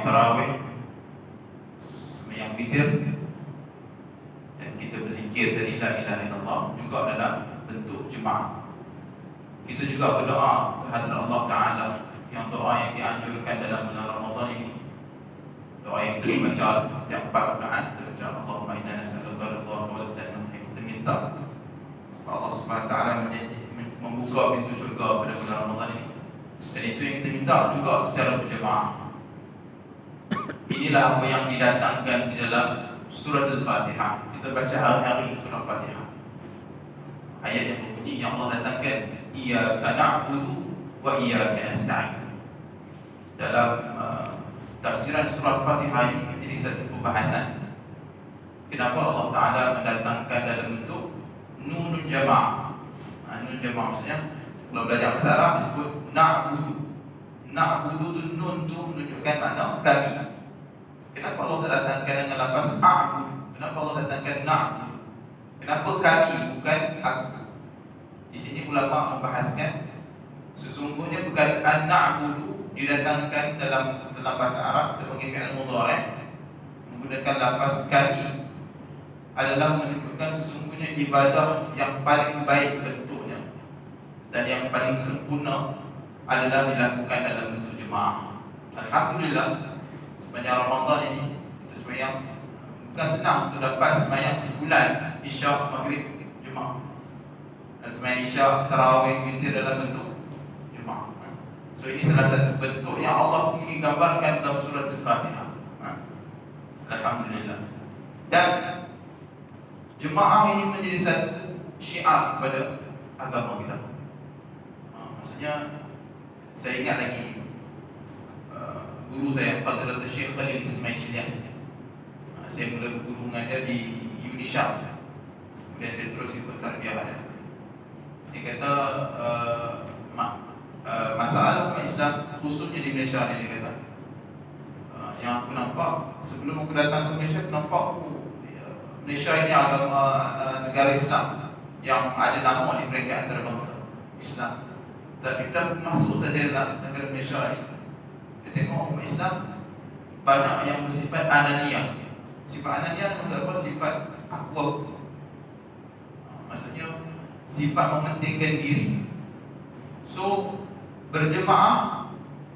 sembahyang tarawih, sembahyang witir, dan kita berzikir dari la ilaha illallah juga dalam bentuk jemaah. Kita juga berdoa kehadrat Allah Ta'ala, yang doa yang dianjurkan dalam bulan Ramadan ini. Doa yang kita baca setiap 4 rakaat, kita baca Allahumma inna nas'aluka ridhaka wal jannah. Kita minta Allah Subhanahu Wa Ta'ala membuka pintu syurga pada bulan Ramadan ini. Dan itu yang kita minta juga secara berjemaah. Inilah apa yang didatangkan di dalam surah Al-Fatihah. Kita baca hari-hari surah Al-Fatihah. Ayat yang berbunyi yang Allah datangkan, iyyaka na'budu wa iyyaka nasta'in. Dalam tafsiran surah Al-Fatihah ini menjadi satu pembahasan. Kenapa Allah Ta'ala mendatangkan dalam bentuk nunul jamaah. Nunul jamaah maksudnya, kalau belajar bahasa Arab disebut na'budu. Na'budu tu nun tu menunjukkan makna kami. Kenapa Allah tak datangkan dengan lafaz a'budu? Kenapa Allah datangkan na'budu? Kenapa kami bukan aku? Di sini ulama membahaskan sesungguhnya perkataan na'budu didatangkan dalam bahasa Arab sebagai fi'il mudhari' menggunakan lafaz kami adalah menunjukkan sesungguhnya ibadah yang paling baik bentuknya dan yang paling sempurna adalah dilakukan dalam bentuk jemaah. Alhamdulillah, sepanjang Ramadan ini itu sembahyang bukan senang untuk dapat sembahyang sebulan Isyak, Maghrib, Jumaat. Dan sembahyang Isyak, Tarawih, witir dalam bentuk jemaah. So ini salah satu bentuk yang Allah sendiri gambarkan dalam surah Al-Fatihah. Alhamdulillah. Dan jemaah ini menjadi satu syiar pada agama kita. Maksudnya, saya ingat lagi guru saya, Fadilatul Syekh Khalil Ismail Ilyas. Saya mula berguru dengan dia di Unisha. Kemudian saya terus ikut tarbiyah dia. Dia kata masalah Islam khususnya di Malaysia ni, dia kata yang aku nampak sebelum aku datang ke Malaysia, aku nampak Malaysia ini agama negara Islam yang ada nama di peringkat antarabangsa Islam. Tapi bila masuk saja dalam negara Malaysia ini, dia tengok umat Islam banyak yang bersifat anania. Sifat anania maksud apa? Sifat aku. Maksudnya sifat mementingkan diri. So berjemaah,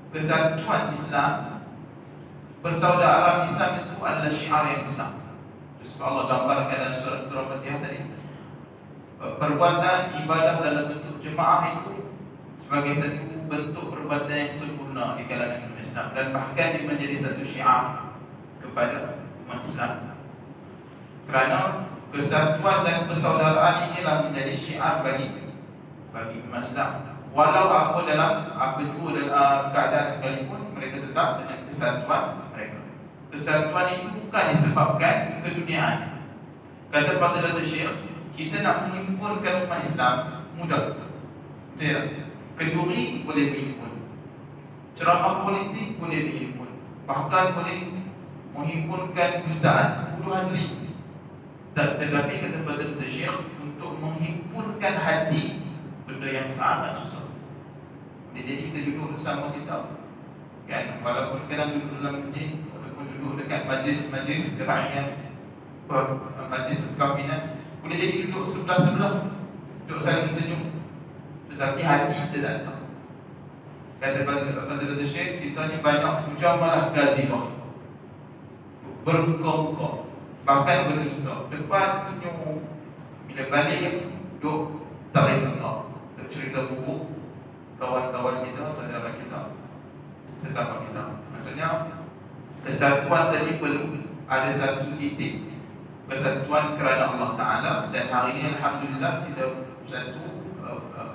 kesatuan Islam, persaudaraan Islam itu adalah syiar yang besar. Terus Allah gambarkan dalam surah Fatihah tadi, perbuatan ibadah dalam bentuk jemaah itu sebagai satu bentuk perbuatan yang sempurna di kalangan umat Islam, dan bahkan dia menjadi satu syiar kepada umat Islam. Kerana kesatuan dan persaudaraan inilah menjadi syiar bagi umat Islam. Walau apa jua dalam keadaan sekalipun, mereka tetap dengan kesatuan mereka. Kesatuan itu bukan disebabkan keduniaan. Kata Fadilatul Syekh, kita nak menghimpunkan umat Islam mudah. Betul tak? Kenduri boleh berhimpun, ceramah politik boleh berhimpun, bahkan boleh menghimpunkan jutaan, puluhan ribu. Tetapi kata Fadilatul Syekh, untuk menghimpunkan hati, benda yang sangat susah. Jadi kita duduk bersama kita, kan, walaupun kadang duduk dalam masjid, walaupun duduk dekat majlis kerakyatan, majlis perkahwinan, boleh jadi duduk sebelah-sebelah, duduk saling senyum, tetapi hati kita tak tahu. Kata Fadilatul Syekh, kita ni banyak mujamalah gadibah, bermuka-muka, bahkan berdusta. Depan senyum, bila balik duduk tarik mentah, duduk cerita buku kawan-kawan kita, saudara kita, sesama kita. Maksudnya kesatuan tadi perlu ada satu titik kesatuan kerana Allah Ta'ala. Dan hari ini Alhamdulillah kita satu,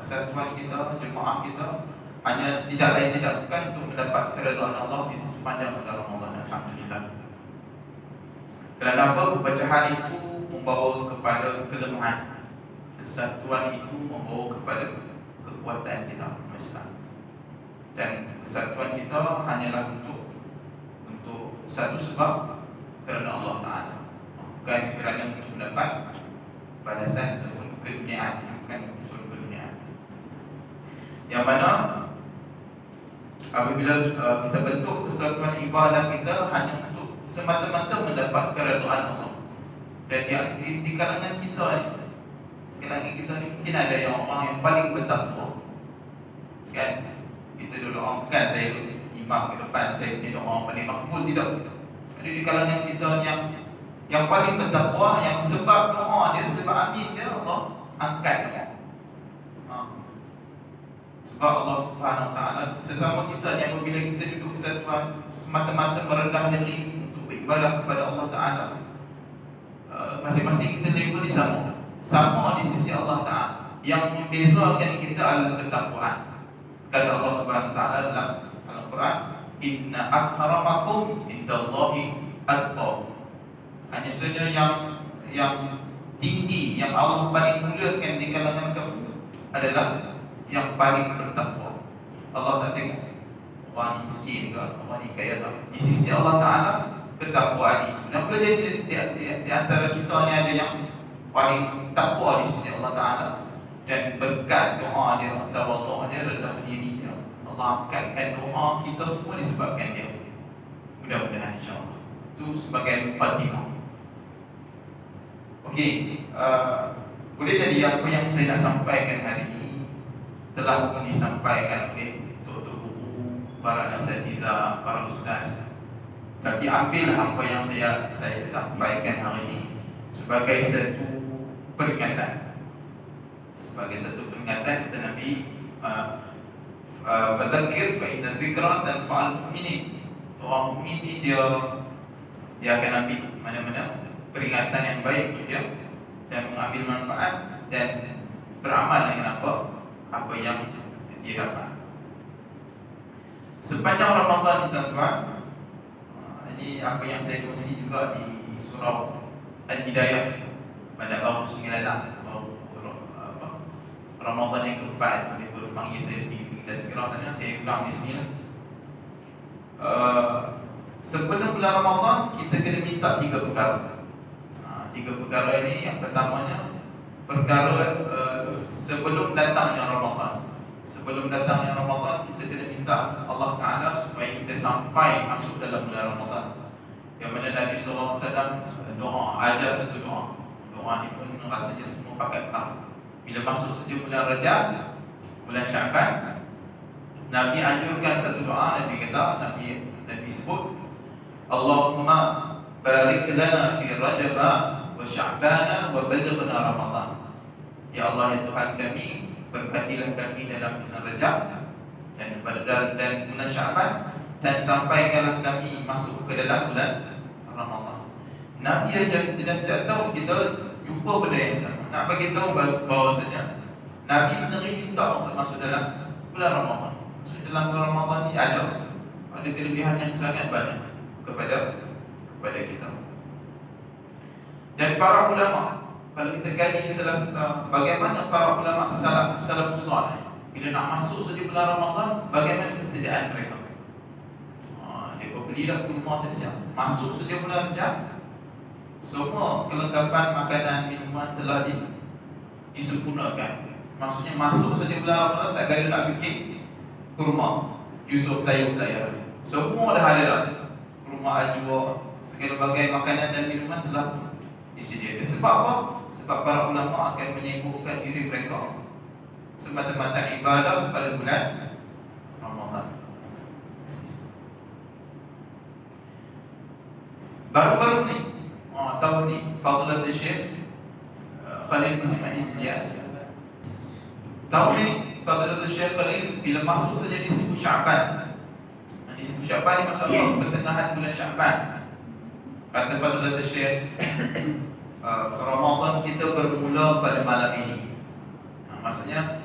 kesatuan kita, jemaah kita hanya tidak lain tidak bukan untuk mendapat keridhaan Allah di sepanjang bulan Ramadan. Alhamdulillah. Kerana apa? Perpecahan itu membawa kepada kelemahan, kesatuan itu membawa kepada kekuatan kita Islam. Dan kesatuan kita hanyalah untuk satu sebab, kerana Allah Ta'ala, bukan kerana untuk mendapat balasan ataupun keduniaan, bukan unsur keduniaan. Yang mana Apabila kita bentuk kesatuan ibadah kita hanya untuk semata-mata mendapat keredaan Allah. Dan di kalangan kita ni mungkin ada yang orang yang paling bertakwa, kan? Kita dulu orang, kan saya imam ke depan, saya tidak orang paling makbul, tidak. Ada di kalangan kita yang paling bertakwa, yang sebab doa dia, sebab amin dia, Allah angkat dia. Sebab Allah Subhanahu Wa Taala sesama kita yang apabila kita duduk kesatuan semata-mata merendah diri untuk beribadah kepada Allah Taala, masing-masing kita label ni sama di sisi Allah Taala. Yang membezakan kita adalah ketakwaan. Kata Allah Subhanahu Wa Taala dalam Al-Quran, inna akramakum indallahi atqakum. Hanya saja yang tinggi, yang Allah paling muliakan di kalangan kamu adalah yang paling bertakwa. Allah tak tengok orang ni miskin ke, orang ni kaya ke. Di sisi Allah Ta'ala, ketakwaan itu. Dan boleh jadi di antara kita ni ada yang paling takwa di sisi Allah Ta'ala. Dan berkat doa dia, tawadhu' dia, rendah diri dia, Allah angkatkan doa kita semua disebabkan dia. Mudah-mudahan insyaAllah. Itu sebagai mukadimah. Okey, boleh jadi apa yang saya nak sampaikan hari ini telah pun disampaikan oleh doktor guru, para asatiza, para ustaz. Tapi ambillah apa yang saya sampaikan hari ini sebagai satu peringatan. Sebagai satu peringatan kata Nabi, fadzakir fa inna dzikra tanfa'ul mu'minin. Orang mukmin ni dia akan ambil mana-mana peringatan yang baik untuk dia dan mengambil manfaat dan beramal dengan apa yang dia dapat. Sepanjang Ramadan ni tuan-tuan, ini apa yang saya kongsi juga di surah Al-Hidayah pada bab 9 Ramadan yang keempat. Boleh pun panggil saya di kita segera sana, saya ulang bismillah. Sebelum bulan Ramadan kita kena minta 3 perkara. 3 perkara ini, yang pertamanya perkara sebelum datangnya Ramadan. Sebelum datangnya Ramadan kita kena minta Allah Ta'ala supaya kita sampai masuk dalam bulan Ramadan. Yang mana Nabi SAW doa, ajar satu doa. Doa ni pun rasanya semua pakai tahu. Bila masuk saja bulan Rajab, bulan Syaban, Nabi anjurkan satu doa. Nabi kata, Nabi sebut, Allahumma barik lana fi Rajab wa Sya'bana wa balighna Ramadan. Ya Allah, ya Tuhan kami, berkatilah kami dalam bulan Rajab dan bulan Syaban, dan sampaikanlah kami masuk ke dalam bulan Ramadan. Nabi ajar kita, setiap tahun kita jumpa benda yang sama. Nak bagi tahu bahawasanya Nabi sendiri minta untuk masuk dalam bulan Ramadan. Masuk dalam bulan Ramadan ni ada kelebihan yang sangat banyak kepada kita. Dan para ulama, kalau kita kaji bagaimana para ulama salafus salih bila nak masuk saja bulan Ramadan, bagaimana persediaan mereka. Dia belilah kurma siap-siap. Masuk saja bulan Rajab, semua kelengkapan makanan, minuman telah disempurnakan. Maksudnya masuk saja bulan Ramadan, tak ada nak bikin kurma Yusuf Tayyub Tayyar. Semua dah ada dah. Kurma ajwa, segala bagai makanan dan minuman telah disediakan. Sebab apa? Sebab para ulama akan menyibukkan diri mereka semata-mata ibadah pada bulan Ramadan. Baru-baru ni, tahun ni, Fadilatul Syekh Khalil Ismail Ilyas, tahun ni Fadilatul Syekh Khalil bila masuk saja di 10 Syaban. Di 10 Syaban ni maksudnya pertengahan bulan Syaban. Kata Fadilatul Syekh, Ramadan kita bermula pada malam ini. Maksudnya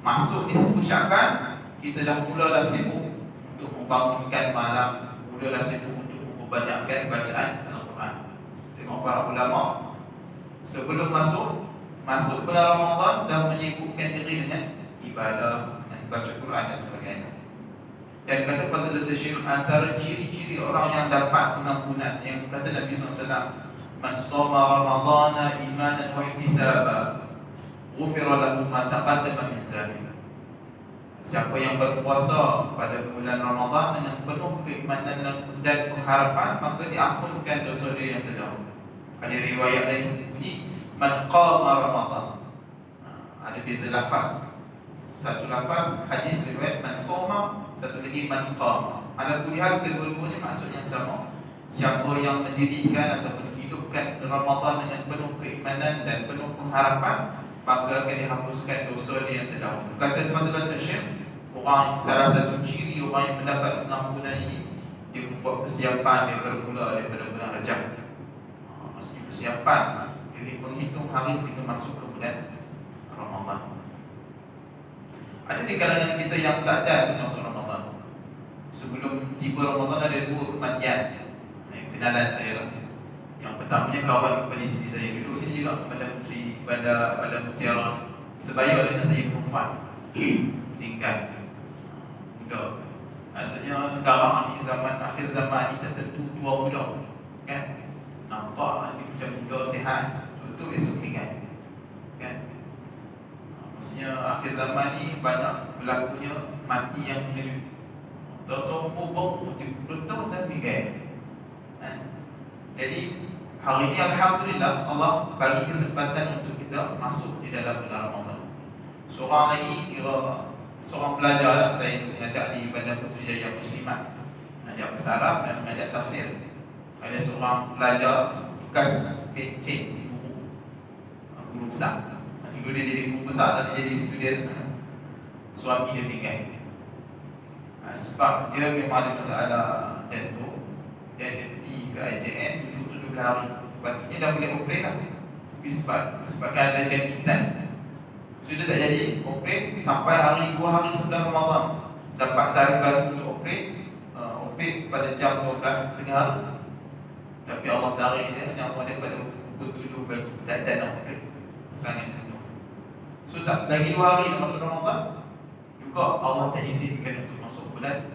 masuk di 10 Syaban, kita dah mulalah sibuk untuk membangunkan malam, mulalah sibuk untuk membanyakkan bacaan Al-Quran. Tengok para ulama sebelum masuk bulan Ramadan dah menyibukkan diri dengan ibadah, dengan baca Quran dan sebagainya. Dan kata Fadilatul Syekh, antara ciri-ciri orang yang dapat pengampunan, yang kata Nabi SAW, man shoma Ramadana imanan wa ihtisaba ghufira lahu ma taqaddama min dhanbihi. Siapa yang berpuasa pada bulan Ramadan dengan penuh keimanan dan pengharapan, maka diampunkan dosa dia yang terdahulu. Ada riwayat lain bunyi man qama Ramadan. Ada beza lafaz. Satu lafaz hadis riwayat man soma, satu lagi man qama. Ala kulli hal kedua-duanya maksud yang sama. Siapa yang mendirikan atau menghidupkan Ramadan dengan penuh keimanan dan penuh pengharapan, maka akan dihapuskan dosa dia yang terdahulu. Kata Tuan-Tuan Syekh, orang salah satu ciri orang yang mendapat pengampunan ini, dia membuat persiapan dia bermula daripada bulan Rajab. Maksudnya persiapan, dia menghitung hari sehingga masuk ke bulan Ramadan. Ada di kalangan kita yang tak ada masuk Ramadan. Sebelum tiba Ramadan ada dua kematian. Kenalan saya lah. Yang pertamanya kawan kepada isteri saya. Duduk sini juga Bandar Puteri, Bandar Mutiara, sebaya dengan saya perempuan. Tinggal muda. Maksudnya sekarang ni zaman akhir zaman ni tentu tua muda, kan? Nampak ni macam muda sihat, tu esok meninggal, kan? Maksudnya akhir zaman ni banyak berlakunya mati yang menyerut. Tahu-tahu umur 30 tahun dah meninggal. Jadi hari ini alhamdulillah Allah bagi kesempatan untuk kita masuk di dalam bulan Ramadan. Seorang lagi kira seorang pelajar lah, saya mengajak di Bandar Puteri Jaya Muslimat, mengajar bahasa Arab dan mengajar tafsir. Ada seorang pelajar bekas pencet guru besar. Dulu dia jadi guru besar dan dia jadi student. Suami dia meninggal. Sebab dia memang ada masalah jantung dan dia pergi ke IJN dulu 17 hari. Sepatutnya dah boleh operate lah, tapi sebabkan ada jangkitan, sudah tak jadi operate sampai hari 2 hari sebelum Ramadan. Dapat tarikh baru untuk operate pada jam 12 tengah hari. Tapi Allah tarik dia nyawa dia pada pukul 7 pagi. Tak ada nak operate serangan jantung. So tak lagi 2 hari nak masuk Ramadan, juga Allah tak izinkan untuk masuk bulan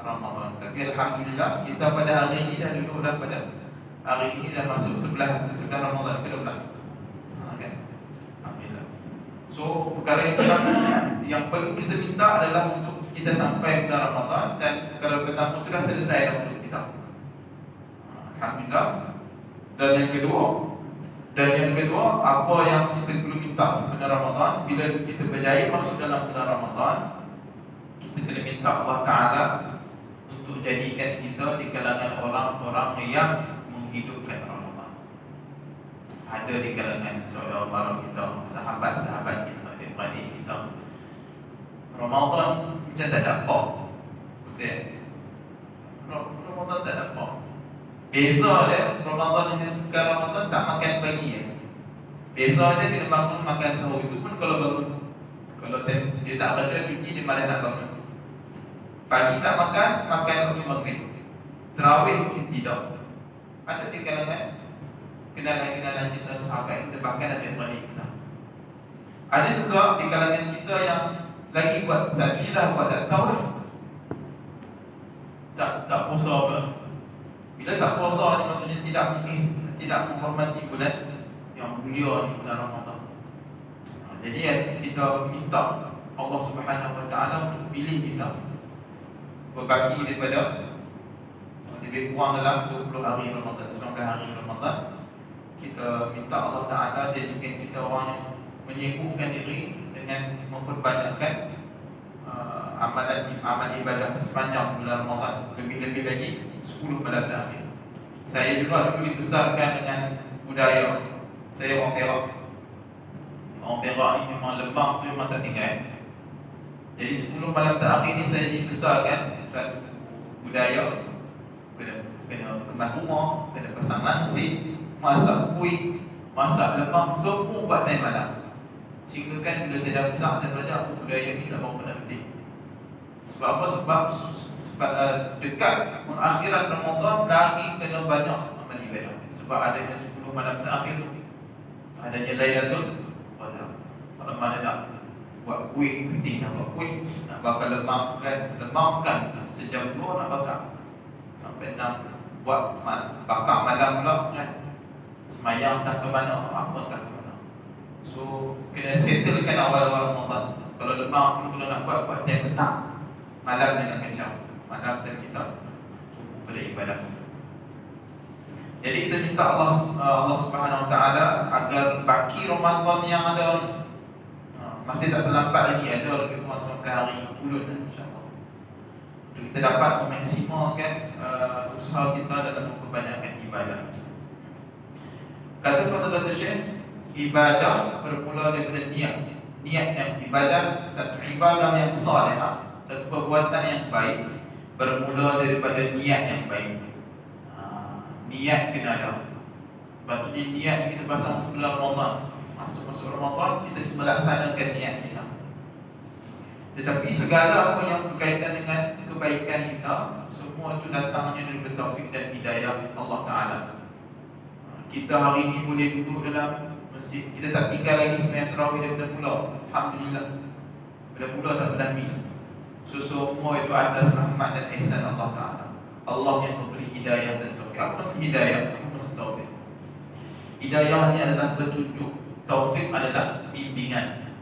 Ramadan. Tapi alhamdulillah kita pada hari ini dah duduk dah pada hari ini dah masuk sebelah Ramadan ke-12. Kan? Alhamdulillah. So perkara yang pertama yang perlu kita minta adalah untuk kita sampai bulan Ramadan, dan kalau pertama itu dah selesai dah untuk kita. Alhamdulillah. Dan yang kedua, apa yang kita perlu minta sebelum Ramadan, bila kita berjaya masuk dalam bulan Ramadan, kita kena minta Allah Ta'ala untuk jadikan kita di kalangan orang-orang yang menghidupkan Ramadan. Ada di kalangan saudara-saudara kita, sahabat-sahabat kita, adik-adik kita, Ramadan macam tak ada apa. Betul? Ramadan tak ada apa. Beza dia, Ramadan dengan bukan Ramadan tak makan pagi ya. Beza dia kena bangun makan sahur. Itu pun kalau bangun. Kalau dia tak kerja cuti, dia malah nak bangun. Pagi tak makan waktu maghrib. Tarawih pun tidak. Ada di kalangan kenalan-kenalan kita, sahabat kita, bahkan ada adik kita. Ada juga di kalangan kita yang lagi buat satunya dah buat tak tahu dah. Tak puasa pula. Bila tak puasa ni maksudnya tidak menghormati bulan yang mulia ni, bulan Ramadan. Jadi kita minta Allah Subhanahu Wa Taala untuk pilih kita berbagi daripada lebih kurang dalam 20 hari Ramadan, 19 hari Ramadan. Kita minta Allah Ta'ala jadikan kita orang yang menyibukkan diri dengan memperbanyakkan amal ibadah sepanjang bulan Ramadan. Lebih-lebih lagi 10 malam terakhir. Saya juga dulu dibesarkan dengan budaya. Saya orang Perak. Orang Perak ni memang lemak tu memang tak tinggal. Jadi 10 malam terakhir ni saya dibesarkan budaya, kena kemas rumah, kena pasang langsir, masak kuih, masak lemak, semua buat time malam. Sehingga kan bila saya dah besar, saya belajar budaya ni tak berapa nak penting. Sebab apa? Sebab dekat pengakhiran Ramadan lagi kena banyak amal ibadah. Sebab adanya 10 malam terakhir tu, adanya Lailatul Qadar. Kalau mana nak buat kuih, penting nak buat kuih, nak bakar lemak kan sejam 2 nak bakar sampai 6, buat bakar malam pula kan, semayang tak ke mana, apa tak ke mana. So kena settlekan awal-awal Ramadan. Kalau lemah pun kalau nak buat time petang. Malam jangan kacau. Malam kita tumpu pada ibadah. Jadi kita minta Allah Subhanahu Wa Taala agar baki Ramadan yang ada masih tak terlambat lagi, ada lebih kurang 19 hari ulun insya-Allah. Untuk kita dapat memaksimalkan usaha kita dalam memperbanyakkan ibadah. Kata Fadilatul Syekh, ibadah bermula daripada niat. Niat yang ibadah, satu ibadah yang salihah, satu perbuatan yang baik bermula daripada niat yang baik. Niat kena ada. Patutnya niat kita pasang sebelum Ramadan. Masuk Ramadan kita cuma laksanakan niat kita. Tetapi segala apa yang berkaitan dengan kebaikan kita, semua itu datangnya dari taufik dan hidayah Allah Taala. Kita hari ini boleh duduk dalam masjid, kita tak tinggal lagi sembahyang tarawih daripada mula. Alhamdulillah. Bila mula tak pernah miss. Semua itu atas rahmat dan ihsan Allah Taala. Allah yang memberi hidayah dan taufik. Apa maksud hidayah? Apa maksud taufik? Hidayah ini adalah petunjuk, taufik adalah bimbingan.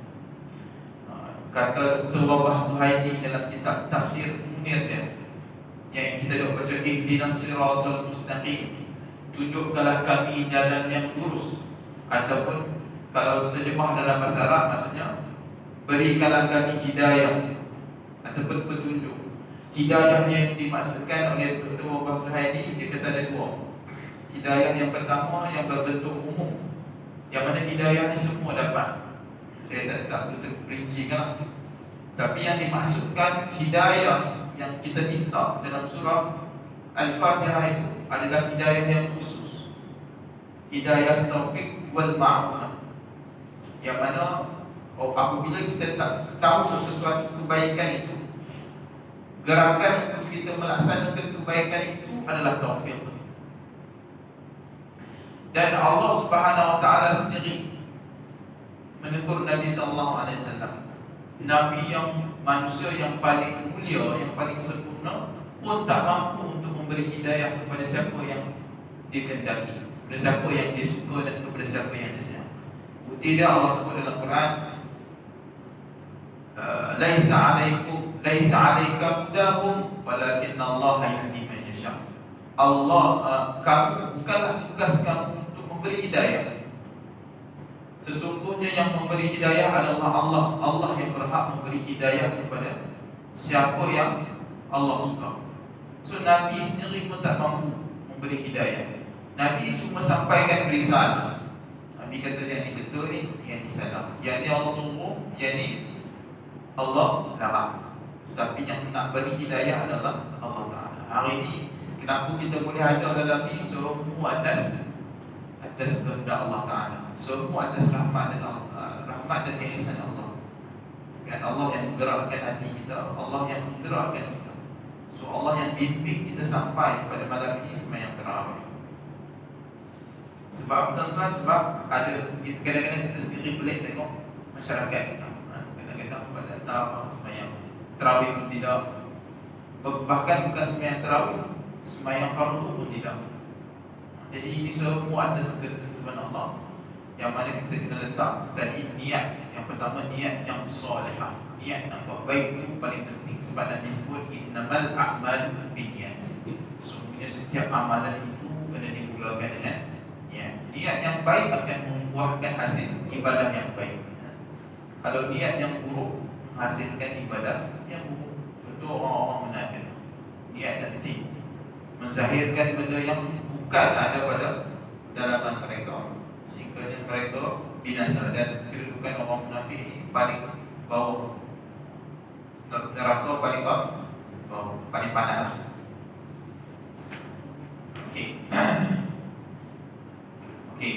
Kata Dr. Wabah Zuhaili dalam kitab Tafsir Munir dia, yang kita dah baca, ihdinas siratal mustaqim, tunjukkanlah kami jalan yang lurus. Ataupun kalau terjemah dalam bahasa Arab maksudnya, berikanlah kami hidayah ataupun petunjuk. Hidayah yang dimaksudkan oleh Dr. Wabah Zuhaili, dia kata ada dua. Hidayah yang pertama yang berbentuk umum, yang mana hidayah ni semua dapat. Saya tak perlu terperincikan. Tapi yang dimaksudkan hidayah yang kita minta dalam surah Al-Fatihah itu adalah hidayah yang khusus, hidayah taufik wal ma'unah. Yang mana apabila kita tak tahu sesuatu kebaikan itu, gerakan untuk kita melaksanakan kebaikan itu adalah taufik. Dan Allah Subhanahu Wa Taala sendiri menegur Nabi sallallahu alaihi wasallam, Nabi yang manusia yang paling mulia, yang paling sempurna pun tak mampu untuk memberi hidayah kepada siapa yang dikehendaki, kepada siapa yang dia suka dan kepada siapa yang dia sayang. Bukti dia Allah sebut dalam Quran, laisa 'alaika hudahum walakinna Allah yahdi man yasha. Kamu bukanlah tugas kamu untuk memberi hidayah. Sesungguhnya yang memberi hidayah adalah Allah. Allah yang berhak memberi hidayah kepada siapa yang Allah suka. So Nabi sendiri pun tak mampu memberi hidayah. Nabi cuma sampaikan risalah. Nabi kata yang ni betul ni, yang ni salah. Yang ni Allah suruh, yang ni Allah larang. Tapi yang nak beri hidayah adalah Allah Ta'ala. Hari ini kenapa kita boleh ada dalam ini? Semua atas kehendak Allah Ta'ala. Semua atas rahmat dan ihsan Allah. Kan Allah yang menggerakkan hati kita, Allah yang menggerakkan kita. So Allah yang bimbing kita sampai pada malam ini sembahyang tarawih. Sebab tuan-tuan, sebab ada kadang-kadang kita sendiri pelik tengok masyarakat kita. Kadang-kadang pada datang sembahyang tarawih pun tidak. Bahkan bukan sembahyang tarawih, sembahyang fardu pun tidak. Jadi ini semua atas ketentuan Allah, yang mana kita kena letak tadi niat. Yang pertama niat yang salihah, niat yang buat baik itu paling penting. Sebab Nabi sebut innamal a'malu binniyat. Sesungguhnya setiap amalan itu kena dimulakan dengan niat. Niat yang baik akan membuahkan hasil ibadah yang baik. Kalau niat yang buruk menghasilkan ibadah yang buruk. Contoh orang-orang munafik, niat tak betul, menzahirkan benda yang bukan ada pada dalaman mereka, sehingga mereka binasa. Dan kedudukan orang munafik paling bawah, neraka paling bawah, paling panas. Okey. Okey.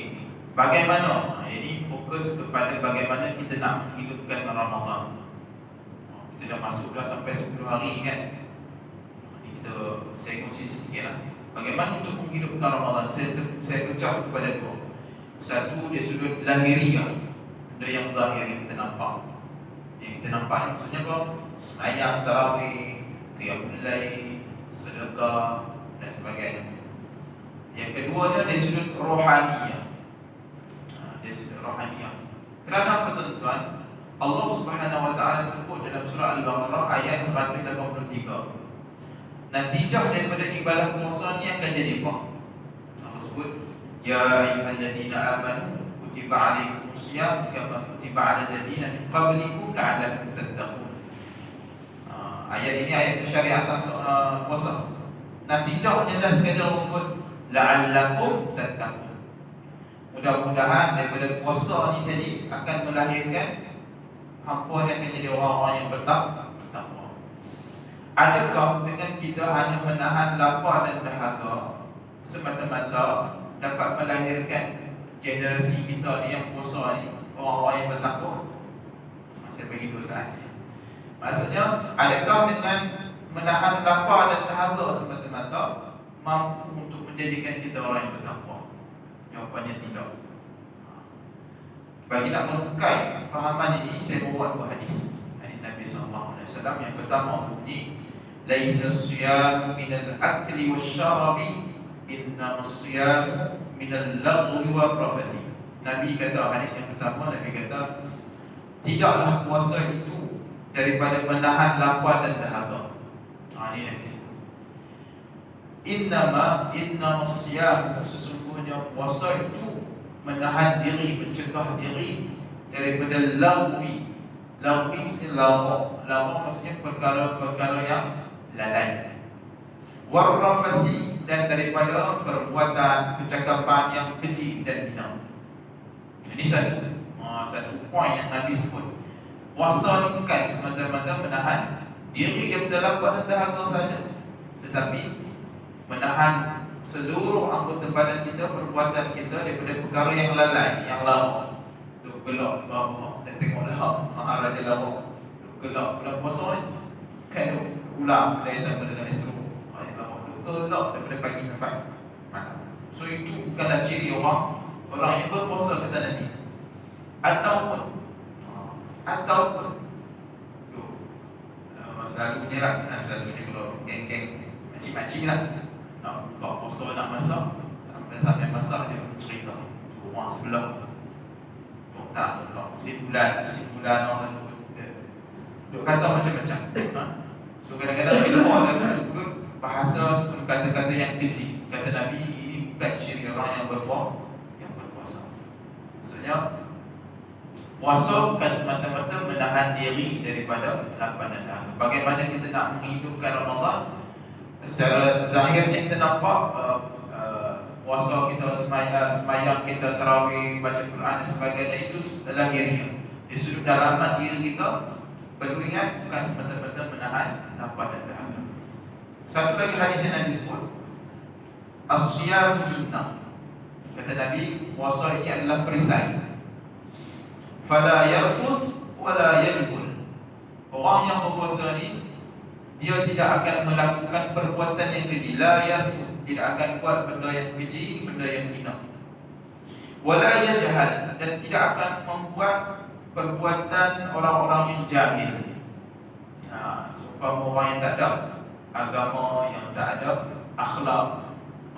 Bagaimana? Ini fokus kepada bagaimana kita nak menghidupkan Ramadan. Kita dah masuk dah sampai 10 hari kan. Ini saya kongsi sedikitlah. Bagaimana untuk menghidupkan Ramadan? Saya ucap kepada dua. Satu, dia sudut lahiriah, benda yang zahir yang kita nampak. Yang kita nampak ni maksudnya apa? Sembahyang tarawih, qiyamul lail, sedekah dan sebagainya. Yang kedua dia sudut rohaniah. Dia sudut rohaniah. Kerana apa tuan-tuan? Allah Subhanahu Wa Taala sebut surah Al-Baqarah ayat 183. Natijah daripada ibadah puasa ni akan jadi apa? Allah sebut, ya ayyuhalladzina amanu kutiba alaikumusiyam kama kutiba alal ladzina min qablikum la'allakum tattaqun. Ayat ini ayat syariatan puasa. Natijahnya dah sekali Allah sebut la'allakum tattaqun. Mudah-mudahan daripada puasa ni tadi akan melahirkan hampa dan akan jadi orang-orang yang bertakwa. Adakah dengan kita hanya menahan lapar dan dahaga semata-mata dapat melahirkan generasi kita ni yang puasa ni, orang-orang yang bertakwa? Saya bagi dua sahaja. Maksudnya, adakah dengan menahan lapar dan dahaga semata-mata mampu untuk menjadikan kita orang yang bertakwa? Jawapannya tidak. Bagi nak memukai fahaman ini, saya bawa dua hadis. Hadis Nabi SAW yang pertama bunyi, laisa as-siyamu minal akli wasyarabi, innamas siyamu minal lagwi wa rafasi. Nabi kata, hadis yang pertama, Nabi kata, tidaklah puasa itu daripada menahan lapar dan dahaga. Ini Nabi sebut. Innamas siyamu, sesungguhnya puasa itu menahan diri, mencegah diri daripada lagwi. Lagwi maksudnya lawa maksudnya perkara-perkara yang lalai. Warrafasi, dan daripada perbuatan kecakapan yang keji dan hina. Ini satu poin yang Nabi sebut. Puasa ni bukan semata-mata menahan diri daripada lapar dan dahaga saja, tetapi menahan seluruh anggota badan kita, perbuatan kita daripada perkara yang lalai, yang lama. Duk gelak bawah, dan tengoklah Maharaja lawak. Duk gelak bulan puasa ni kan ulang dari sama dengan Isra. Yang lama duk gelak daripada pagi sampai malam. So itu bukanlah ciri orang yang berpuasa, kata Nabi. Ataupun selalunya lah, selalunya kalau geng-geng makcik-makcik lah kalau puasa nak masak, sampai masak dia cerita rumah sebelah tak simpulan orang tu duk kata macam-macam. So kadang-kadang bila orang duduk bahasa kata-kata yang keji, kata Nabi, ini bukan ciri orang yang berpuasa. Maksudnya puasa bukan semata-mata menahan diri daripada lapar dan dahaga. Bagaimana kita nak menghidupkan Ramadan? Secara zahirnya kita nampak puasa kita, semayang kita, tarawih, baca Quran dan sebagainya, itu lahirnya. Di sudut dalaman diri kita perlu ingat bukan semata-mata menahan lapar dan dahaga. Satu lagi hadis yang Nabi sebut, as-siyamu junnah. Kata Nabi, puasa ini adalah perisai. Fala yarfus wala yajbun. Orang yang berpuasa ni, dia tidak akan melakukan perbuatan yang keji. La yarfus, tidak akan buat benda yang keji, benda yang hina. Wala yajhal, dan tidak akan membuat perbuatan orang-orang yang jahil. Seumpama orang yang tak ada agama, yang tak ada akhlak.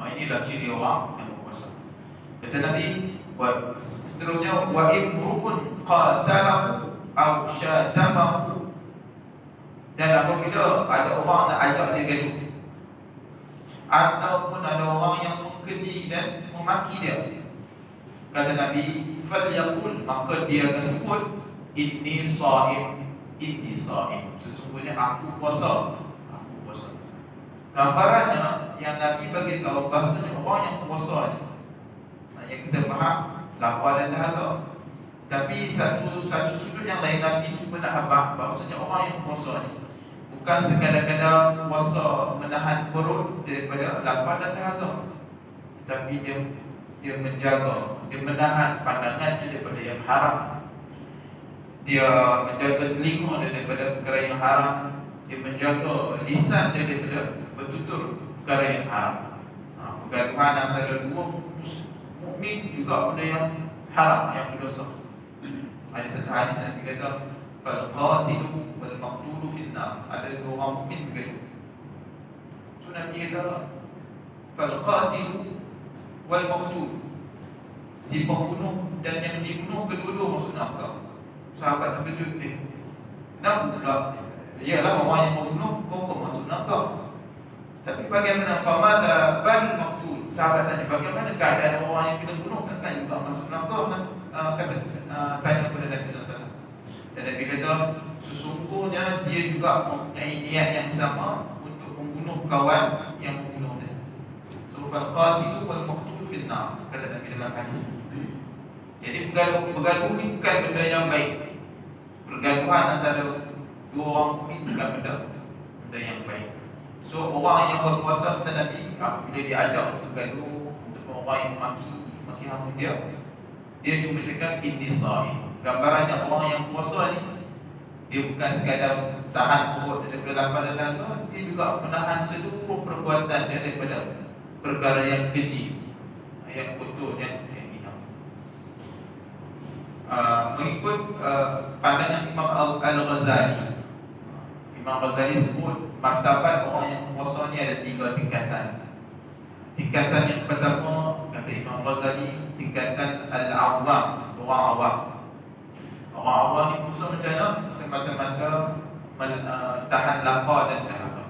Inilah ciri orang yang berpuasa. Kata Nabi, seterusnya, wa imru'un qatalahu aw syatamahu, dan apabila ada orang nak ajak dia gaduh, ataupun ada orang yang mengkeji dan memaki dia, kata Nabi, falyaqul, maka dia akan sebut, inni sha'im, sesungguhnya aku puasa. Gambarannya yang Nabi bagi tahu bahasanya orang yang puasa, yang kita faham lapar dan dahaga. Tapi satu sudut yang lain, Nabi cuba nak habaq bahasanya orang yang puasa ni bukan sekadar-kadar puasa menahan perut daripada lapar dan dahaga, tapi dia menjaga, dia menahan pandangannya daripada yang haram, dia menjaga telinga daripada perkara yang haram, dia menjaga lisan daripada bertutur perkara yang haram. Pergaduhan antara dua mukmin juga benda yang haram, yang berdosa. Ada satu hadis yang dikata, fal qatilu wal maqtulu finnar. Ada dua orang mukmin bergaduh. Tu Nabi kata, fal qatilu wal maqtul, si pembunuh dan yang dibunuh, kedua-dua masuk neraka. Sahabat terkejut, kenapa pula Ialah orang yang membunuh confirm masuk neraka. Tapi bagaimana famada bal maqtul? Sahabat tanya bagaimana keadaan orang yang kena bunuh, takkan juga masuk neraka? Tanya kepada Nabi SAW. Dan Nabi kata sesungguhnya dia juga mempunyai niat yang sama untuk membunuh kawan yang membunuh tadi. So fal qatilu wal maqtul fil nar, kata Nabi dalam hadis. Jadi bergaduh ini bukan benda yang baik. Pergaduhan antara dua orang ini bukan benda yang baik. So orang yang berpuasa, kata Nabi, apabila dia ajak untuk gaduh, untuk orang yang maki hamun dia cuma cakap inni shaim. Gambarannya orang yang puasa ni, dia bukan sekadar tahan perut daripada lapar dan dahaga, dia juga menahan seluruh perbuatan dia daripada perkara yang keji, yang kotor, yang hina. Mengikut pandangan Imam Al-Ghazali, Imam Ghazali sebut martabat orang yang puasa ni ada 3 tingkatan. Tingkatan yang pertama, kata Imam Ghazali, tingkatan al-awam, orang awam. Orang awam ni puasa macam mana? Semata-mata tahan lapar dan dahaga.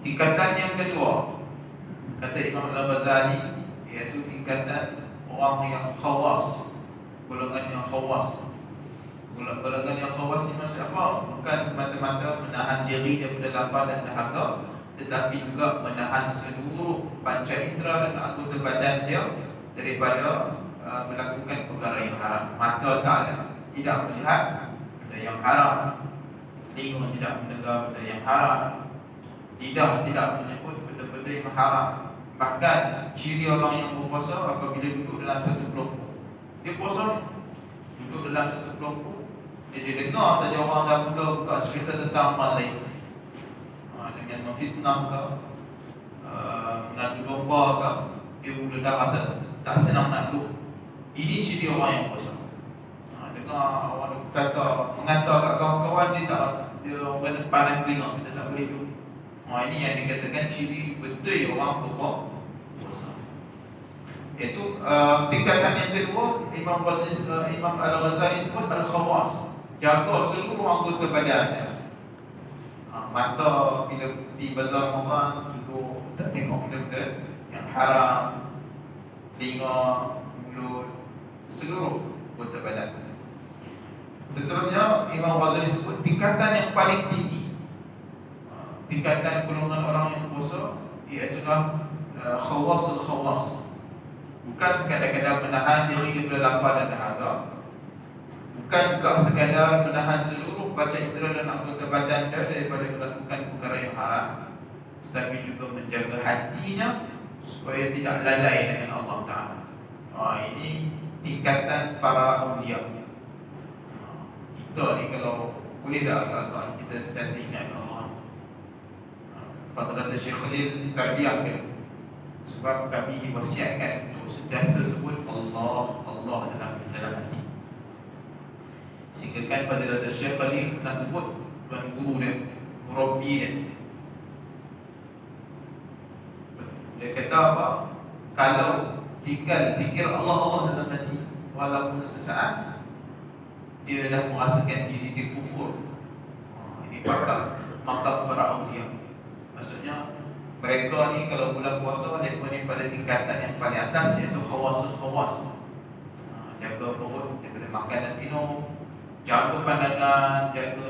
Tingkatan yang kedua, kata Imam Al-Ghazali, iaitu tingkatan orang yang khawas, golongan yang khawas. Golongan yang khawas ni maksud apa? Bukan semata-mata menahan diri daripada lapar dan dahaga, tetapi juga menahan seluruh panca indera dan anggota badan dia daripada melakukan perkara yang haram. Mata tidak melihat benda yang haram, telinga tidak mendengar benda yang haram, lidah tidak menyebut benda-benda yang haram. Bahkan ciri orang yang berpuasa apabila duduk dalam satu kelompok, dia puasa duduk dalam satu kelompok, dia dengar saja orang dah mula buka cerita tentang orang lain, dengan memfitnah ke, mengadu domba ke, dia mula dah rasa tak senang nak duduk. Ini ciri orang yang puasa. Dengar orang kata, mengantar kat kawan-kawan, dia orang pandang telinga, dia tak boleh duduk. Ini yang dikatakan ciri betul orang berpuasa. Iaitu tingkatan yang kedua, Imam Al-Ghazali sebut al-khawas, jaga seluruh anggota badan dia. Mata bila di bazar Ramadan duduk tak tengok benda-benda yang haram, telinga, mulut, seluruh anggota badan. Seterusnya Imam Ghazali sebut tingkatan yang paling tinggi, tingkatan golongan orang yang puasa, iaitulah khawasul khawas. Bukan sekadar-kadar menahan diri daripada lapar dan dahaga, bukan juga sekadar menahan seluruh panca indera dan anggota badan dia daripada melakukan perkara yang haram, tetapi juga menjaga hatinya supaya tidak lalai dengan Allah Ta'ala. Ini tingkatan para awliya. Kita ni kalau boleh tak agak-agak kita sentiasa ingat Allah. Fadlat Syekh Khalil tarbiyah, sebab kami diwasiatkan untuk sentiasa sebut Allah, Allah dalam hati. Sehingga kan pada Dr. Syekh Khalil pernah sebut tuan guru dia, murabbi dia. Dia kata apa? Kalau tinggal zikir Allah, Allah dalam hati walaupun sesaat, dia dah merasakan diri dia kufur. Ini makam para awliya. Maksudnya mereka ni kalau bulan puasa, mereka ni pada tingkatan yang paling atas, iaitu khawasul khawas. Jaga perut daripada makan dan minum, jaga pandangan, jaga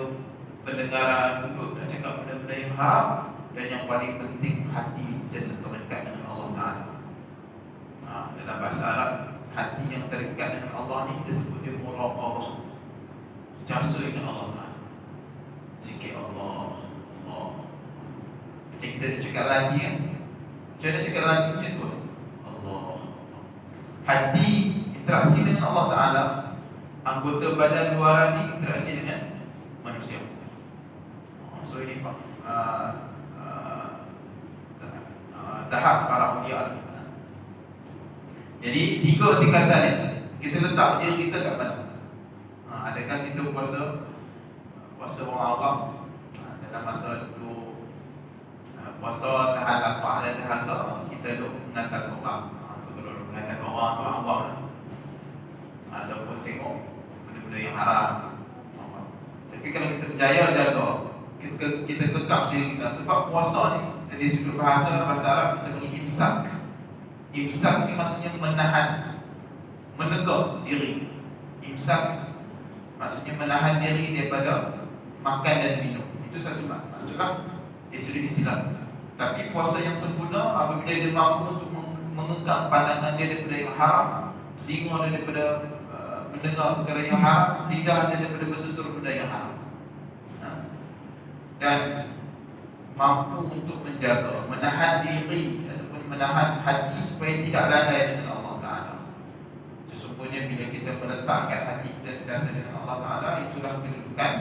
pendengaran, mulut tak cakap benda-benda yang haram, dan yang paling penting hati sentiasa terikat dengan Allah Ta'ala. Dalam bahasa Arab, hati yang terikat dengan Allah ni kita sebut dia muraqabah, sentiasa dengan Allah Ta'ala, zikir Allah. Macam kita dah cakap lagi kan, macam mana cakap lagi macam tu, Allah. Hati interaksi dengan Allah Ta'ala, anggota badan luaran ni interaksi dengan manusia. So ini tahap para awliya. Jadi 3 tingkatan itu kita letak diri kita kat mana? Adakah kita puasa orang awam dalam masa itu, puasa tahan lapar dan dahaga, kita duk mengatakan orang. So kalau mengatakan orang tu awam, ataupun tengok benda-benda yang haram. Tapi kalau kita berjaya jaga, kita kekang diri kita. Sebab puasa ni dari sudut bahasa Arab kita panggil imsak. Imsak ni maksudnya menahan, menegak diri. Imsak maksudnya menahan diri daripada makan dan minum. Itu satu maksudlah dari sudut istilah. Tapi puasa yang sempurna apabila dia mampu untuk mengekang pandangan dia daripada yang haram, telinga dia daripada mendengar perkara yang haram, lidah dia daripada bertutur benda yang haram, dan mampu untuk menjaga, menahan diri ataupun menahan hati supaya tidak lalai dengan Allah Ta'ala. Sesungguhnya bila kita meletakkan hati kita sentiasa dengan Allah Ta'ala, itulah kedudukan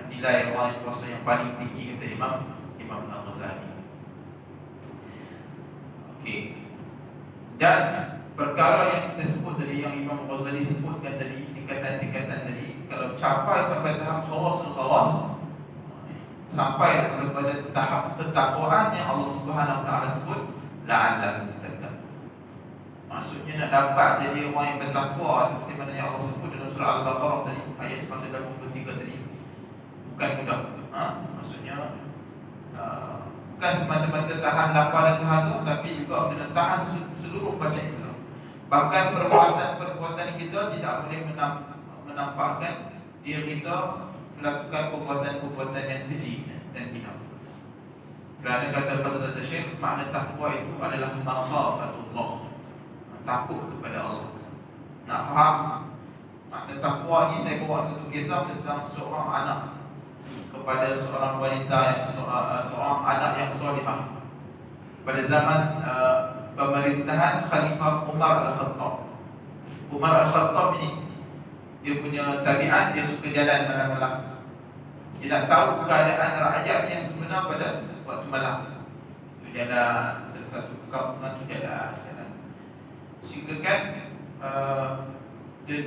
nilai orang yang puasa yang paling tinggi, kata Imam Al-Ghazali. Okey. Dan perkara yang kita sebut tadi, yang Imam Al-Ghazali sebutkan tadi, tingkatan-tingkatan tadi, kalau capai sampai tahap khawasul khawas, sampai kepada tahap ketakwaan yang Allah Subhanahu Wa Taala sebut, la'allahu tattaqun. Maksudnya nak dapat jadi orang yang bertakwa seperti mana yang Allah sebut dalam surah Al-Baqarah tadi, ayat 183 tadi, bukan mudah. Maksudnya bukan semata-mata tahan lapar dan dahaga, tapi juga kena tahan seluruh bacaan kita. Bahkan perbuatan kita tidak boleh menampakkan diri kita melakukan perbuatan-perbuatan yang keji dan hina. Kerana kata Syekh, makna takwa itu adalah makhafatullah, takut kepada Allah. Nak faham makna takwa ni, saya bawa satu kisah tentang seorang anak kepada seorang wanita, seorang anak yang solihah pada zaman pemerintahan Khalifah Umar Al-Khattab. Umar Al-Khattab ini dia punya tabiat, dia suka jalan malam-malam. Dia nak tahu keadaan rakyat yang sebenar pada waktu malam. Dia jalan satu kampungan, tu jalan. Sehingga kan dia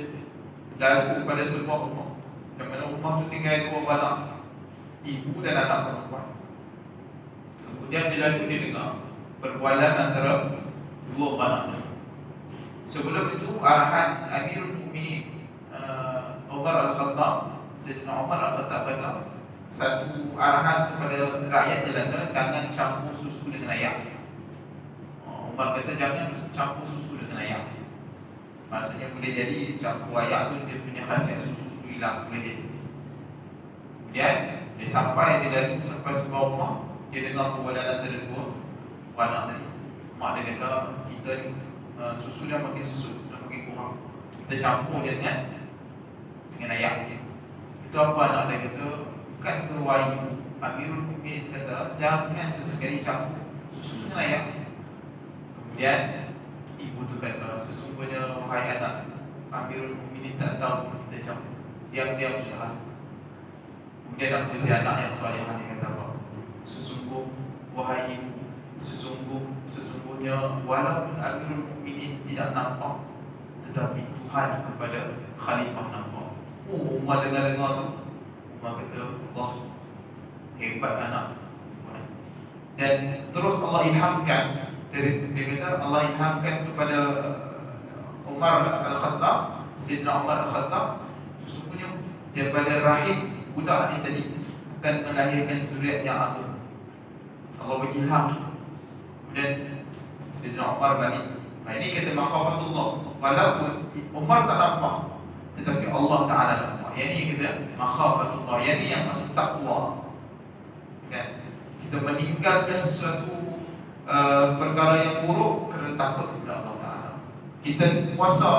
lalu pada sebuah rumah, di mana rumah tu tinggal dua anak, ibu dan anak perempuan. Kemudian dia dengar perbualan antara dua anak. Sebelum itu arahan Amirul Mukminin Umar Al-Khattab, Sayyidina Umar Al-Khattab kata, satu arahan kepada rakyat jelata, jangan campur susu dengan ayam. Umar kata jangan campur susu dengan ayam. Maksudnya boleh jadi campur ayam tu dia punya khasiat susu tu hilang, boleh jadi. Kemudian dia sampai, dia lalu sampai sebuah rumah, dia dengar perbualan antara dua anak tadi. Mak dia kata, kita ni susu dah makin susut, dah makin kurang, kita campur dia dengan ayam. Itu apa anak dia kata, bukan terwahyu. Amirul Mukminin kata, jangan sesekali campur susu dengan ayam. Kemudian ibu tu kata, sesungguhnya wahai anak, Amirul Mukminin tak tahu kita campur, diam-diam sudah. Kemudian aku si anak yang solehah ni kata apa? Sesungguh wahai ibu, sesungguhnya walaupun Amirul Mukminin tidak nampak, tetapi Tuhan kepada Khalifah nampak. Umar dengar tu, Umar kata, Allah, hebat anak. Dan terus Allah ilhamkan, dia kata Allah ilhamkan kepada Umar Al-Khattab, Sayyidina Umar Al-Khattab, sesungguhnya daripada rahim budak ni tadi akan melahirkan zuriat yang agung. Allah berilham. Kemudian Sayyidina Umar balik. Ini kata makhafatullah. Walaupun Umar tak nampak, tetapi Allah Ta'ala nampak. Yang ini kata makhafatullah. Yang ini yang masih takwa. Kan? Kita meninggalkan sesuatu perkara yang buruk kerana takut kepada Allah Ta'ala. Kita puasa,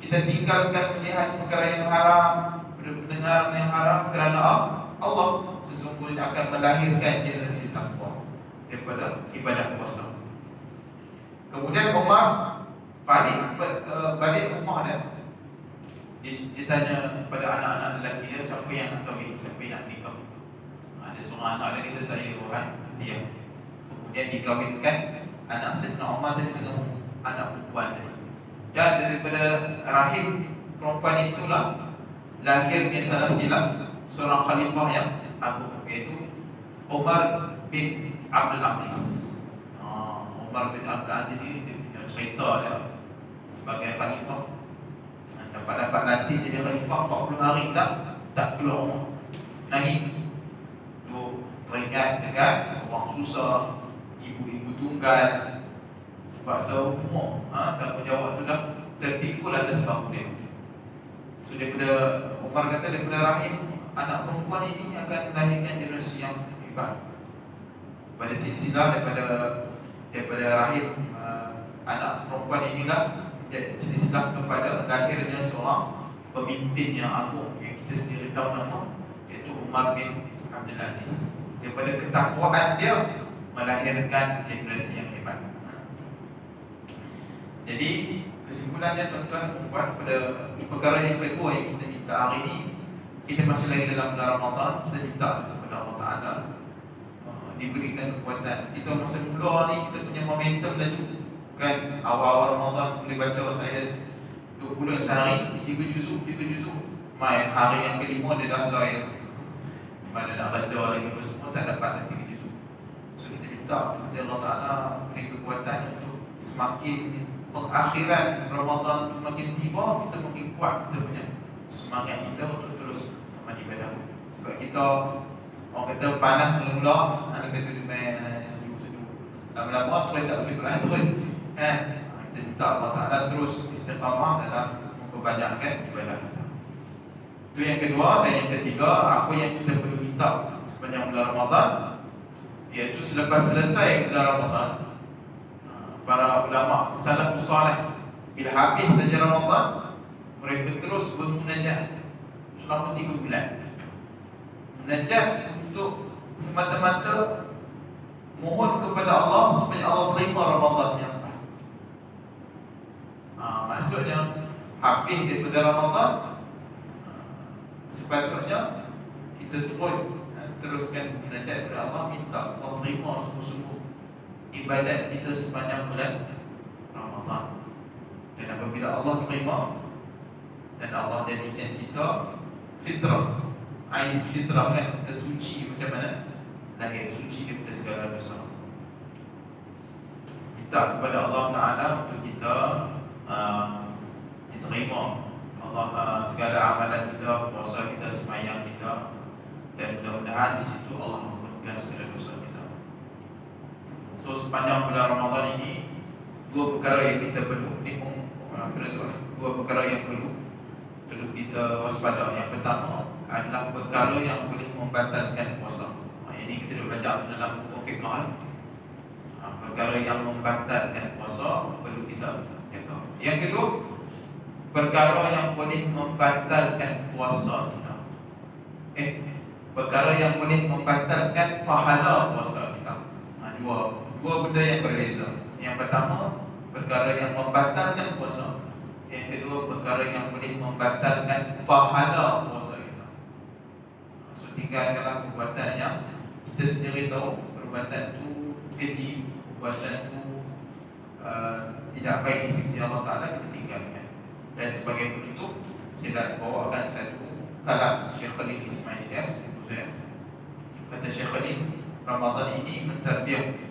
kita tinggalkan melihat perkara yang haram, mendengar yang haram kerana Allah sesungguhnya akan melahirkan generasi takwa daripada ibadat puasa. Kemudian Umar balik rumah dia. Dia tanya kepada anak-anak lelaki dia, siapa yang nak kahwin, siapa yang nak nikah. Ada seorang anak dia kata, saya orang dia. Kemudian dikahwinkan anak Sayyidina Umar tadi dengan anak perempuan dia. Dan daripada rahim perempuan itulah lahirnya salah silap seorang khalifah yang agung, iaitu Umar bin Abdul Aziz. Umar bin Abdul Aziz ini dia punya cerita dia sebagai khalifah. Dapat nanti jadi khalifah 40 hari tak keluar rumah. nangis. Tu teringat dekat orang susah, ibu-ibu tunggal, paksa umur, tanggungjawab tu dah terpikul atas bangsa dia. So daripada Umar kata daripada rahim anak perempuan ini akan melahirkan generasi yang hebat. Pada silsilah daripada rahim anak perempuan inilah silsilah kepada lahirnya seorang pemimpin yang agung yang kita sendiri tahu nama, iaitu Umar bin Abdul Aziz. Daripada ketakwaan dia melahirkan generasi yang hebat. Jadi kesimpulannya tuan-tuan dan puan, pada perkara yang kedua yang kita minta hari ini, kita masih lagi dalam bulan Ramadan, kita minta kepada Allah Ta'ala diberikan kekuatan. Kita masa mula ni kita punya momentum laju kan, awal-awal Ramadan boleh baca saya 20 sehari 3 juzuk. Mai hari yang kelima dia dah loy, mana nak baca lagi apa semua tak dapat lagi 3 juzuk. So kita minta kepada Allah Ta'ala beri kekuatan untuk semakin pengakhiran Ramadan makin tiba, kita makin kuat kita punya semangat kita untuk terus amal ibadah. Sebab kita orang kata panas mula-mula, ada kata dia sejuk-sejuk, lama-lama terus tak baca Quran terus kan. Kita minta Allah Ta'ala terus istiqamah dalam memperbanyakkan ibadah kita. Itu yang kedua. Dan yang ketiga, apa yang kita perlu minta sepanjang bulan Ramadan, iaitu selepas selesai bulan Ramadan, para ulama salafus salih bila habis saja Ramadan, mereka terus bermunajat selama 3 bulan. Munajat untuk semata-mata mohon kepada Allah supaya Allah terima Ramadan yang lepas. Maksudnya habis daripada Ramadan, sepatutnya kita teruskan munajat kepada Allah, minta Allah terima sungguh-sungguh ibadat kita sepanjang bulan Ramadan. Dan apabila Allah terima dan Allah jadikan kita fitrah, ain fitrah kan, kita suci macam mana lahir, suci daripada segala dosa. Minta kepada Allah Ta'ala untuk kita diterima Allah segala amalan kita, puasa kita, sembahyang kita, dan mudah-mudahan di situ Allah mengampunkan segala dosa kita. So sepanjang bulan Ramadan ini, dua perkara yang kita perlu dua perkara yang perlu kita waspada. Yang pertama adalah perkara yang boleh membatalkan puasa. Ini kita dah belajar dalam buku fiqh. Perkara yang membatalkan puasa perlu kita jaga. Yang kedua, perkara yang boleh membatalkan puasa kita. Perkara yang boleh membatalkan pahala puasa kita. Dua benda yang berbeza. Yang pertama, perkara yang membatalkan puasa. Yang kedua, perkara yang boleh membatalkan pahala puasa kita. So tinggalkanlah perbuatan yang kita sendiri tahu perbuatan itu keji, perbuatan itu tidak baik di sisi Allah Ta'ala, kita tinggalkan. Dan sebagai penutup, saya bawakan satu kalam Syekh Khalil Ismail Ilyas. Kata Syekh Khalil, Ramadan ini mentarbiah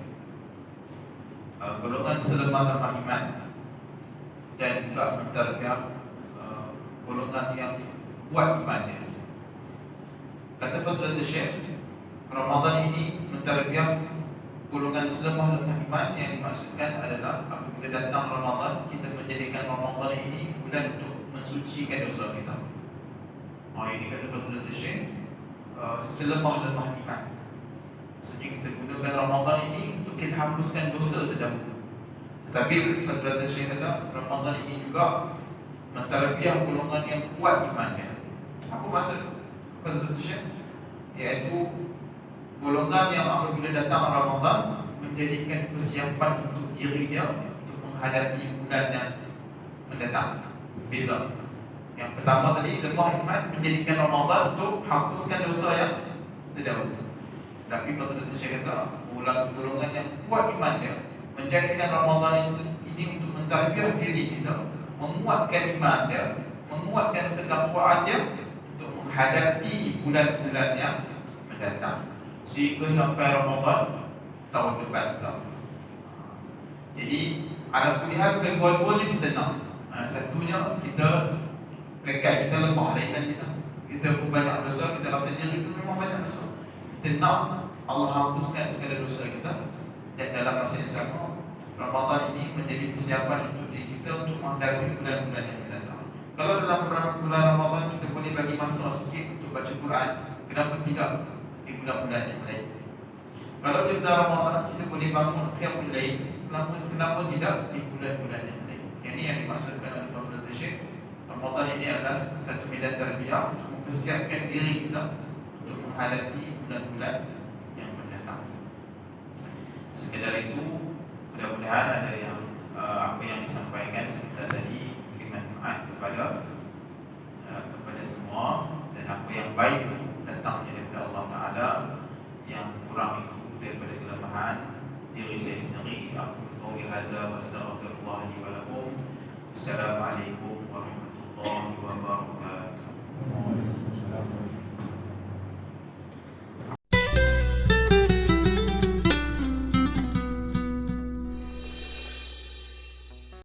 golongan selemah-lemah iman, dan juga mentarbiah golongan yang kuat imannya. Kata Fadlatul Syekh, Ramadan ini mentarbiah golongan selemah-lemah iman. Yang dimaksudkan adalah apabila datang Ramadan, kita menjadikan Ramadan ini bulan untuk mensucikan dosa kita. Ini kata Fadlatul Syekh, selemah-lemah iman. Maksudnya kita gunakan Ramadan ini untuk kita hapuskan dosa terdahulu. Tetapi Fadlatul Syekh kata, Ramadan ini juga mentarbiah golongan yang kuat imannya. Apa maksud Fadlatul Syekh? Iaitu golongan yang apabila datang Ramadan menjadikan persiapan untuk diri dia untuk menghadapi bulan yang mendatang. Beza. Yang pertama tadi, lemah iman, menjadikan Ramadan untuk hapuskan dosa yang terdahulu. Tapi Fadlatul Syekh kata, golongan yang kuat iman dia menjadikan Ramadan ini untuk mentarbiah diri kita, menguatkan iman dia, menguatkan ketakwaan dia untuk menghadapi bulan-bulan yang mendatang, sehingga sampai Ramadan tahun depan pula. Jadi ala kulihat kedua-duanya kita nak. Satunya kita rekat kita lemah lainan kita. Kita berbanyak dosa, kita rasa diri kita memang kita nak Allah hapuskan segala dosa kita, dan dalam masa yang sama Ramadan ini menjadi persiapan untuk diri kita untuk menghadapi bulan-bulan yang akan datang. Kalau dalam bulan Ramadan kita boleh bagi masa sikit untuk baca Quran, kenapa tidak di bulan-bulan yang lain? Kalau di bulan Ramadan kita boleh bangun qiyamul lail, kenapa tidak di bulan-bulan yang lain? Ini yang dimaksudkan oleh Fadilatul Syekh. Ramadan ini adalah satu medan tarbiyah untuk mempersiapkan diri kita untuk menghadapi bulan-bulan yang mendatang. Sekedar itu, mudah-mudahan ada yang apa yang disampaikan sebentar tadi beri manfaat kepada semua, dan apa yang baik itu datang daripada Allah Taala, yang kurang itu daripada kelemahan diri saya sendiri. Aku qauli hadza wa astaghfirullah li wa lakum. Assalamualaikum warahmatullahi wabarakatuh.